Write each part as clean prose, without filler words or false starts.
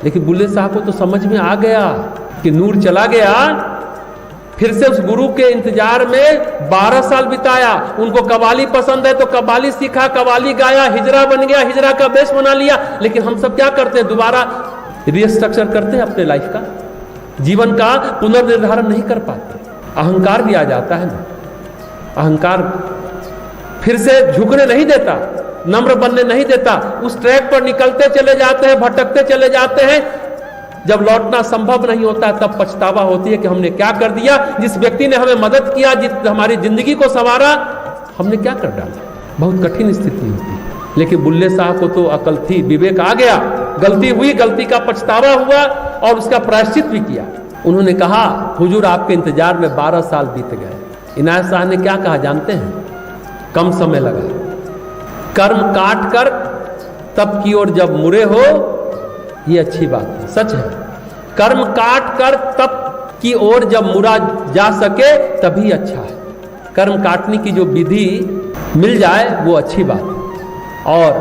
लेकिन बुल्ले साहब को तो समझ में आ गया कि नूर चला गया। फिर से उस गुरु के इंतजार में 12 साल बिताया। उनको कव्वाली पसंद है तो कव्वाली सीखा, कव्वाली गाया, हिजरा बन गया, हिजरा का बेस बना लिया। लेकिन हम सब क्या करते हैं, दोबारा रीस्ट्रक्चर करते हैं अपने लाइफ का, जीवन का पुनर्निर्धारण नहीं कर पाते। अहंकार भी आ जाता है ना, अहंकार फिर से झुकने नहीं देता, नम्र बनने नहीं देता। उस ट्रैक पर निकलते चले जाते हैं, भटकते चले जाते हैं। जब लौटना संभव नहीं होता तब पछतावा होती है कि हमने क्या कर दिया। जिस व्यक्ति ने हमें मदद किया, हमारी जिंदगी को संवारा, हमने क्या कर डाला। बहुत कठिन स्थिति होती है। लेकिन बुल्ले साहब को तो अकल थी, विवेक आ गया। गलती हुई, गलती का पछतावा हुआ और उसका प्रायश्चित भी किया। उन्होंने कहा, हुजूर आपके इंतजार में 12 साल बीत गए। इनायत शाह ने क्या कहा जानते हैं? कम समय लगा, कर्म काट कर तब की ओर जब मुरे हो, ये अच्छी बात है, सच है। कर्म काट कर तब की ओर जब मुरा जा सके तभी अच्छा है। कर्म काटने की जो विधि मिल जाए वो अच्छी बात है। और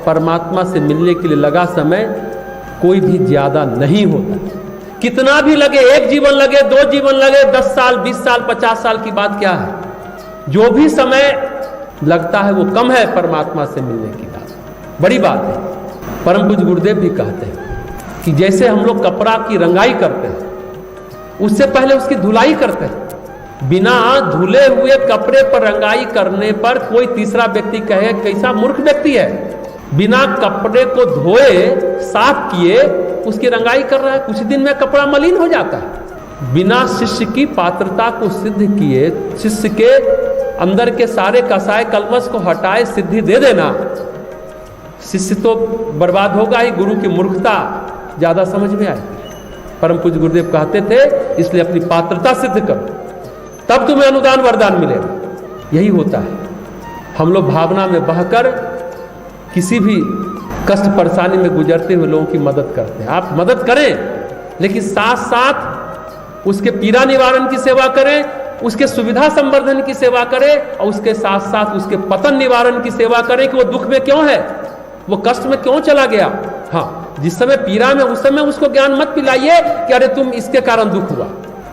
परमात्मा से मिलने के लिए लगा समय कोई भी ज्यादा नहीं होता। कितना भी लगे, 1 जीवन लगे, 2 जीवन लगे, 10 साल, 20 साल, 50 साल की बात क्या है। जो भी समय लगता है वो कम है परमात्मा से मिलने की बात, बड़ी बात है। परम पूज्य गुरुदेव भी कहते हैं कि जैसे हम लोग कपड़ा की रंगाई करते हैं, उससे पहले उसकी धुलाई करते हैं। बिना धुले हुए कपड़े पर रंगाई करने पर कोई तीसरा व्यक्ति कहे कैसा मूर्ख व्यक्ति है। बिना कपड़े को धोए, साफ किए उसकी रंगाई कर रहा है, कुछ दिन में कपड़ा मलिन हो जाता है। बिना शिष्य की पात्रता को सिद्ध किए, शिष्य के अंदर के सारे कसाय कलमश को हटाए सिद्धि दे देना, शिष्य तो बर्बाद होगा ही, गुरु की मूर्खता ज्यादा समझ में आएगी। परम पूज्य गुरुदेव कहते थे, इसलिए अपनी पात्रता सिद्ध करो, तब तुम्हें अनुदान वरदान मिलेगा। यही होता है। हम लोग भावना में बहकर किसी भी कष्ट परेशानी में गुजरते हुए लोगों की मदद करते हैं। आप मदद करें, लेकिन साथ साथ उसके पीड़ा निवारण की सेवा करें, उसके सुविधा संवर्धन की सेवा करें और उसके साथ साथ उसके पतन निवारण की सेवा करें कि वो दुख में क्यों है, वो कष्ट में क्यों चला गया। हाँ, जिस समय पीड़ा में, उस समय उसको ज्ञान मत पिलाइए कि अरे तुम इसके कारण दुख हुआ,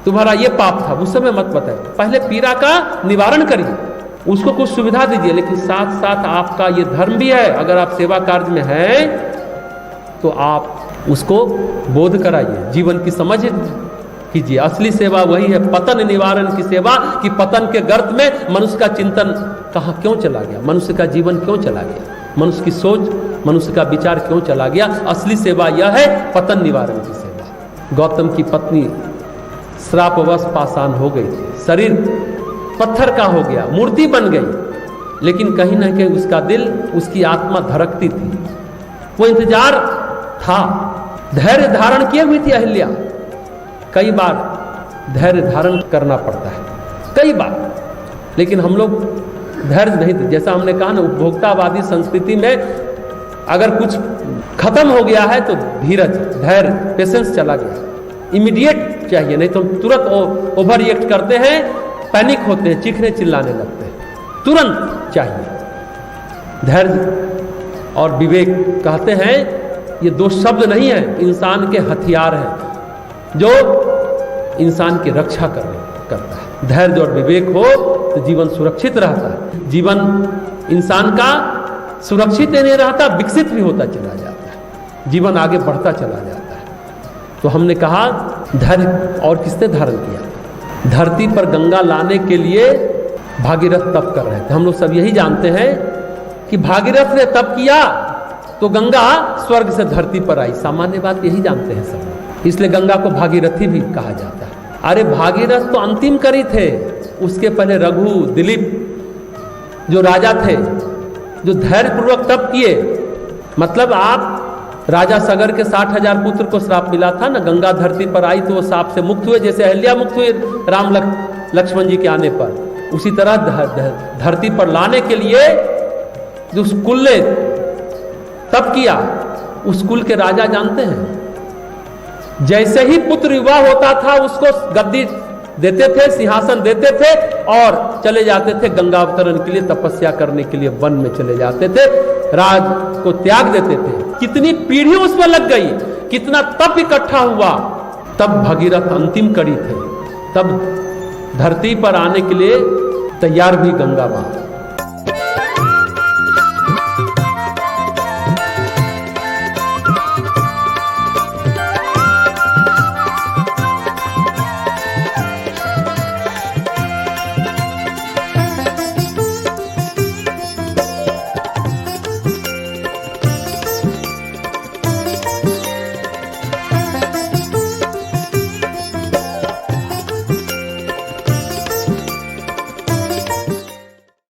तुम्हारा ये पाप था, उस समय मत बताइए। पहले पीड़ा का निवारण करिए, उसको कुछ सुविधा दीजिए। लेकिन साथ साथ आपका ये धर्म भी है, अगर आप सेवा कार्य में हैं तो आप उसको बोध कराइए, जीवन की समझ कीजिए। असली सेवा वही है, पतन निवारण की सेवा, कि पतन के गर्त में मनुष्य का चिंतन कहाँ क्यों चला गया, मनुष्य का जीवन क्यों चला गया, मनुष्य की सोच, मनुष्य का विचार क्यों चला गया। असली सेवा यह है, पतन निवारण की सेवा। गौतम की पत्नी श्रापवश पाषाण हो गई थी, शरीर पत्थर का हो गया, मूर्ति बन गई, लेकिन कहीं ना कहीं उसका दिल, उसकी आत्मा धड़कती थी। वो इंतजार था, धैर्य धारण किए हुई थी अहिल्या। कई बार धैर्य धारण करना पड़ता है, कई बार, लेकिन हम लोग धैर्य नहीं थे। जैसा हमने कहा ना, उपभोक्तावादी संस्कृति में अगर कुछ खत्म हो गया है तो धीरज, धैर्य, पेशेंस चला गया। इमीडिएट चाहिए, नहीं तो हम तुरंत ओवर रिएक्ट करते हैं, पैनिक होते हैं, चीखने चिल्लाने लगते हैं। तुरंत चाहिए धैर्य और विवेक। कहते हैं ये 2 शब्द नहीं है, इंसान के हथियार हैं जो इंसान की रक्षा करता है। धैर्य और विवेक हो तो जीवन सुरक्षित रहता है। जीवन इंसान का सुरक्षित नहीं रहता, विकसित भी होता चला जाता है, जीवन आगे बढ़ता चला जाता है। तो हमने कहा धैर्य, और किसने धारण किया? धरती पर गंगा लाने के लिए भागीरथ तप कर रहे थे। हम लोग सब यही जानते हैं कि भागीरथ ने तप किया तो गंगा स्वर्ग से धरती पर आई। सामान्य बात यही जानते हैं सब, इसलिए गंगा को भागीरथी भी कहा जाता है। अरे भागीरथ तो अंतिम करी थे, उसके पहले रघु, दिलीप जो राजा थे, जो धैर्य पूर्वक तप किए। मतलब आप राजा सगर के 60,000 पुत्र को श्राप मिला था ना, गंगा धरती पर आई तो वो श्राप से मुक्त हुए, जैसे अहिल्या मुक्त हुए राम लक्ष्मण जी के आने पर। उसी तरह धरती पर लाने के लिए जो उस कुल ने तब किया, उस कुल के राजा जानते हैं, जैसे ही पुत्र विवाह होता था उसको गद्दी देते थे, सिंहासन देते थे और चले जाते थे गंगा अवतरण के लिए, तपस्या करने के लिए वन में चले जाते थे, राज को त्याग देते थे। कितनी पीढ़ी उसमें लग गई, कितना तप इकट्ठा हुआ, तब भगीरथ अंतिम कड़ी थे, तब धरती पर आने के लिए तैयार भी गंगा मां।